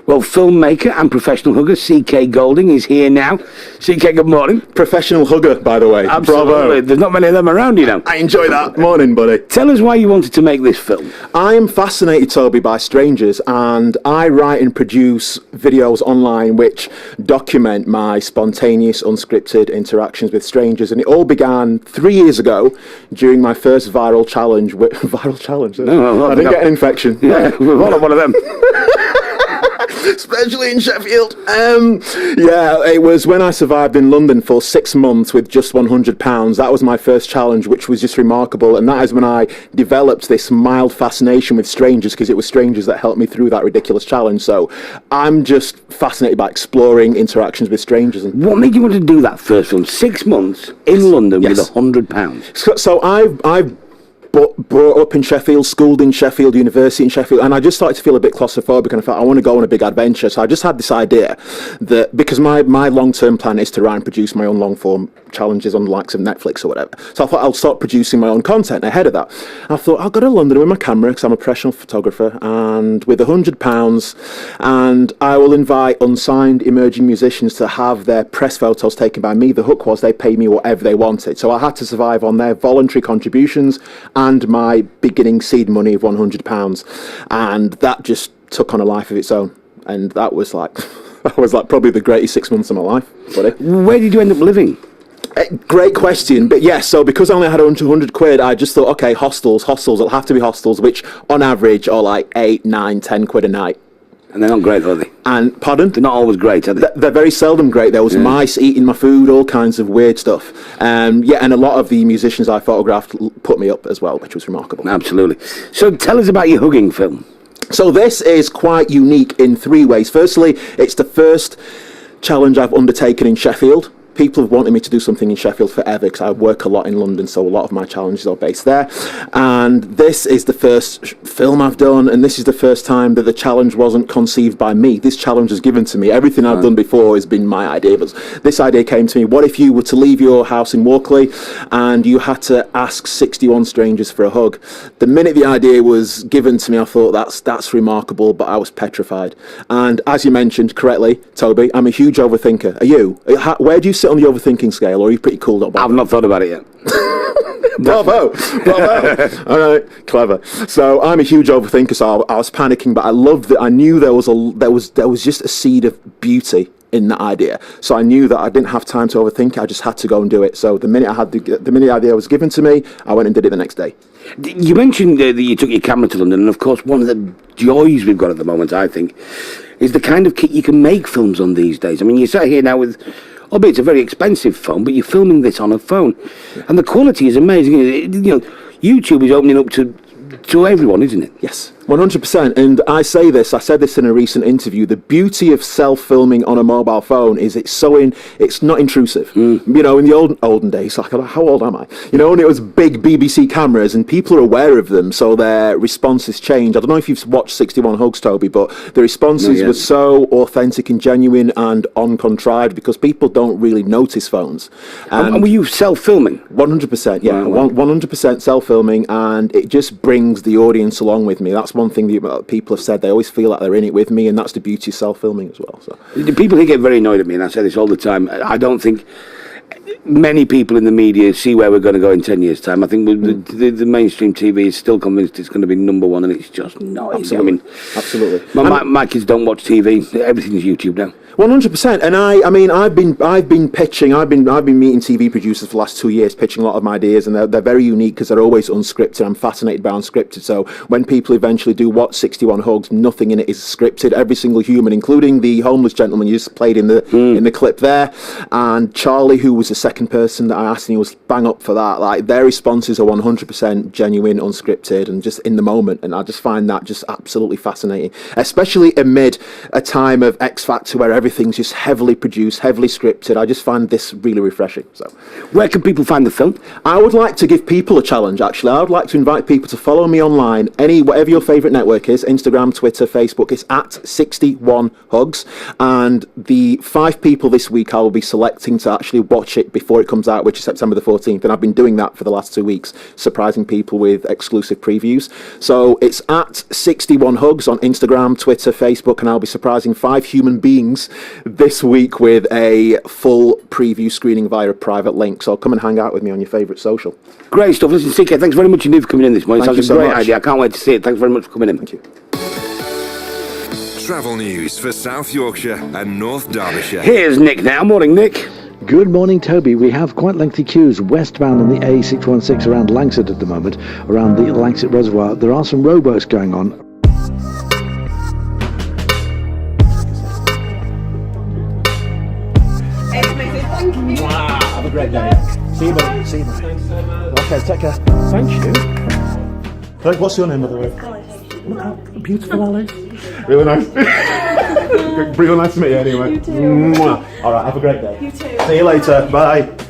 Well, filmmaker and professional hugger CK Golding is here now. CK, good morning. Professional hugger, by the way. Absolutely. Bravo. There's not many of them around, you know. I enjoy that. Morning, buddy. Tell us why you wanted to make this film. I am fascinated, Toby, by strangers, and I write and produce videos online which document my spontaneous, unscripted interactions with strangers. And it all began 3 years ago during my first viral challenge. Viral challenge? No, I didn't get an infection. Yeah, we've all had one of them. Especially in Sheffield. It was when I survived in London for 6 months with just £100. That was my first challenge, which was just remarkable. And that is when I developed this mild fascination with strangers, because it was strangers that helped me through that ridiculous challenge. So I'm just fascinated by exploring interactions with strangers. And what made you want to do that first film? 6 months in London with £100. So I've brought up in Sheffield, schooled in Sheffield, university in Sheffield, and I just started to feel a bit claustrophobic, and I thought I want to go on a big adventure. So I just had this idea that, because my long-term plan is to write and produce my own long-form challenges on the likes of Netflix or whatever. So I thought I'll start producing my own content ahead of that. I thought I'll go to London with my camera, because I'm a professional photographer, and with £100, and I will invite unsigned emerging musicians to have their press photos taken by me. The hook was they paid me whatever they wanted. So I had to survive on their voluntary contributions and my beginning seed money of £100, and that just took on a life of its own. And that was like probably the greatest 6 months of my life, buddy. Where did you end up living? Great question, but yes. So because I only had £100, I just thought, okay, hostels. It'll have to be hostels, which on average are like 8, 9, 10 quid a night. And they're not great, are they? And pardon? They're not always great, are they? They're very seldom great. There was mice eating my food, all kinds of weird stuff. And a lot of the musicians I photographed put me up as well, which was remarkable. Absolutely. So tell us about your hugging film. So this is quite unique in 3 ways. Firstly, it's the first challenge I've undertaken in Sheffield. People have wanted me to do something in Sheffield forever, because I work a lot in London, so a lot of my challenges are based there. And this is the first film I've done, and this is the first time that the challenge wasn't conceived by me. This challenge was given to me. Everything I've done before has been my idea, but this idea came to me. What if you were to leave your house in Walkley and you had to ask 61 strangers for a hug? The minute the idea was given to me, I thought that's remarkable, but I was petrified. And as you mentioned correctly, Toby, I'm a huge overthinker. Are you? Where do you sit on the overthinking scale, or are you pretty cool? I've not thought about it yet. Bravo. All right, clever. So I'm a huge overthinker, so I was panicking, but I loved that. I knew there was just a seed of beauty in that idea. So I knew that I didn't have time to overthink it. I just had to go and do it. So the minute the idea was given to me, I went and did it the next day. You mentioned that you took your camera to London, and of course one of the joys we've got at the moment, I think, is the kind of kit you can make films on these days. I mean, you sat here now with, albeit it's a very expensive phone, but you're filming this on a phone, and the quality is amazing. YouTube is opening up to everyone, isn't it? Yes, 100%. And I said this in a recent interview. The beauty of self-filming on a mobile phone is it's not intrusive. In the olden days, like, how old am I? When it was big BBC cameras and people are aware of them, so their responses change. I don't know if you've watched 61 Hugs, Toby, but the responses were so authentic and genuine and uncontrived, because people don't really notice phones. And were you self-filming? 100%, yeah. Wow. 100% self-filming, and it just brings the audience along with me. That's one thing that people have said. They always feel like they're in it with me, and that's the beauty of self-filming as well. So people here get very annoyed at me, and I say this all the time. I don't think many people in the media see where we're going to go in 10 years' time. I think the mainstream TV is still convinced it's going to be number one, and it's just not. Absolutely. Absolutely. My kids don't watch TV. Everything's YouTube now. 100%, and I've been pitching. I've been meeting TV producers for the last 2 years, pitching a lot of my ideas, and they're very unique because they're always unscripted. I'm fascinated by unscripted. So when people eventually do watch 61 Hugs, nothing in it is scripted. Every single human, including the homeless gentleman you just played in the clip there, and Charlie, who was the second person that I asked, and he was bang up for that. Like, their responses are 100% genuine, unscripted, and just in the moment. And I just find that just absolutely fascinating, especially amid a time of X Factor where everything everything's just heavily produced, heavily scripted. I just find this really refreshing. So, where can people find the film? I would like to give people a challenge, actually. I would like to invite people to follow me online, whatever your favourite network is, Instagram, Twitter, Facebook. It's at 61hugs. And the 5 people this week I will be selecting to actually watch it before it comes out, which is September the 14th. And I've been doing that for the last 2 weeks, surprising people with exclusive previews. So it's at 61hugs on Instagram, Twitter, Facebook, and I'll be surprising 5 human beings this week with a full preview screening via a private link. So come and hang out with me on your favourite social. Great stuff. Listen, CK, thanks very much indeed for coming in this morning. Thank Sounds you a so great much. idea. I can't wait to see it. Thanks very much for coming in. Thank you. Travel news for South Yorkshire and North Derbyshire. Here's Nick now. Morning, Nick. Good morning, Toby. We have quite lengthy queues westbound on the A616 around Langsett at the moment, around the Langsett Reservoir. There are some rowboats going on. Wow, have a great day. See you, buddy. See you, buddy. Okay, take care. Thank you. Hey, what's your name, by the way? Look how beautiful Ali. Really nice. Really nice to meet you anyway. You too. Mwah. All right, have a great day. You too. See you later. Bye.